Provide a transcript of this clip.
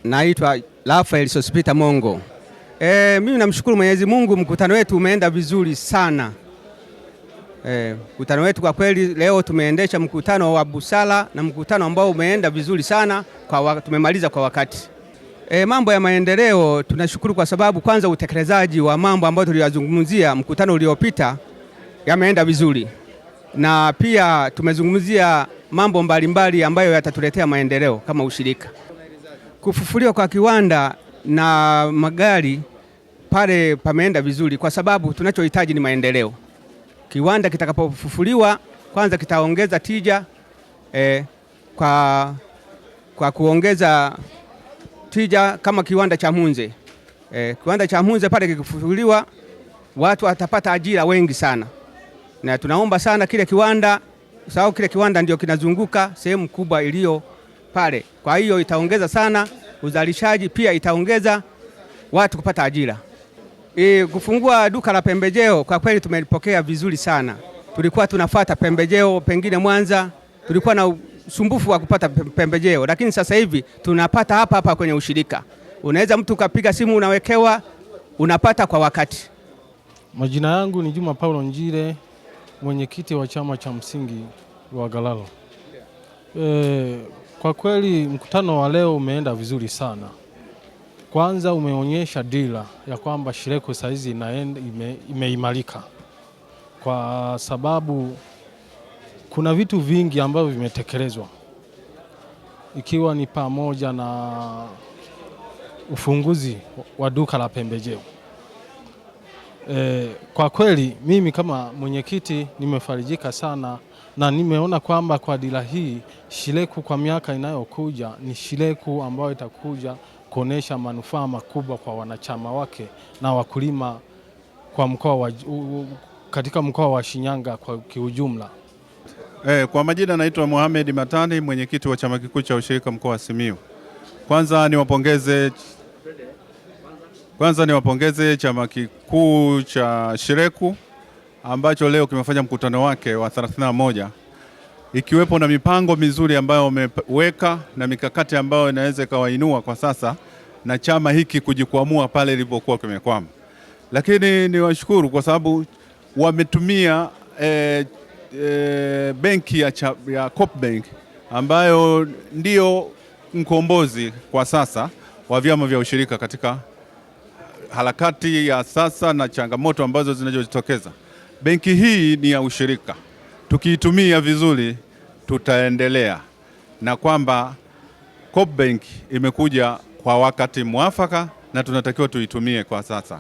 Naitwa Rafael Sospeter Mongo. Mimi namshukuru Mwenyezi Mungu, mkutano wetu umeenda vizuri sana. Mkutano wetu kwa kweli leo tumeendesha mkutano wa busara na mkutano ambao umeenda vizuri sana, tumemaliza kwa wakati. Mambo ya maendeleo tunashukuru kwa sababu kwanza utekelezaji wa mambo ambayo tuliyazungumzia mkutano uliopita yameenda vizuri. Na pia tumezungumzia mambo mbalimbali ambayo yatatuletea maendeleo kama ushirika. Kufufuliwa kwa kiwanda na magari pale pameenda vizuri kwa sababu tunachohitaji ni maendeleo. Kiwanda kitakapofufuliwa kwanza kitaongeza tija kwa kuongeza tija kama kiwanda cha Munze. Kiwanda cha Munze pale kikifufuliwa watu watapata ajira wengi sana. Na tunaomba sana kile kiwanda, sababu kile kiwanda ndio kinazunguka sehemu kubwa iliyo pale. Kwa hiyo itaongeza sana uzalishaji, pia itaongeza watu kupata ajira. Kufungua duka la pembejeo kwa kweli tumelipokea vizuri sana. Tulikuwa tunafuata pembejeo pengine Mwanza, tulikuwa na usumbufu wa kupata pembejeo, lakini sasa hivi tunapata hapa kwenye ushirika. Unaweza mtu ukapiga simu unawekewa, unapata kwa wakati. Majina yangu ni Juma Paulo Njire, mwenyekiti wa chama cha msingi wa Galalo. Kwa kweli mkutano wa leo umeenda vizuri sana. Kwanza umeonyesha dira ya kwamba Shireko saizi imeimarika, kwa sababu kuna vitu vingi ambavyo vimetekelezwa, ikiwa ni pamoja na ufunguzi wa duka la pembejeo. Kwa kweli mimi kama mwenyekiti nimefarijika sana, na nimeona kwamba kwa dira hii Shireko kwa miaka inayokuja ni Shireko ambayo itakuja kuonesha manufaa makubwa kwa wanachama wake na wakulima kwa katika mkoa wa Shinyanga kwa kiujumla. Kwa majina naitwa Mohamed Matani, mwenyekiti wa chama kikuu cha ushirika mkoa wa Simiyu. Kwanza niwapongeze chama kikuu cha Shireko ambacho leo kimefanya mkutano wake wa 31, ikiwepo na mipango mizuri ambayo wameweka na mikakati ambayo inaweza ikawainua kwa sasa na chama hiki kujikwamua pale ilipokuwa kimekwama. Lakini niwashukuru kwa sababu wametumia benki ya Coopbank ambayo ndio mkombozi kwa sasa wa vyama vya ushirika katika harakati ya sasa na changamoto ambazo zinazojitokeza. Benki hii ni ya ushirika, tukiitumia vizuri tutaendelea, na kwamba Coopbank imekuja kwa wakati mwafaka na tunatakiwa tuitumie kwa sasa.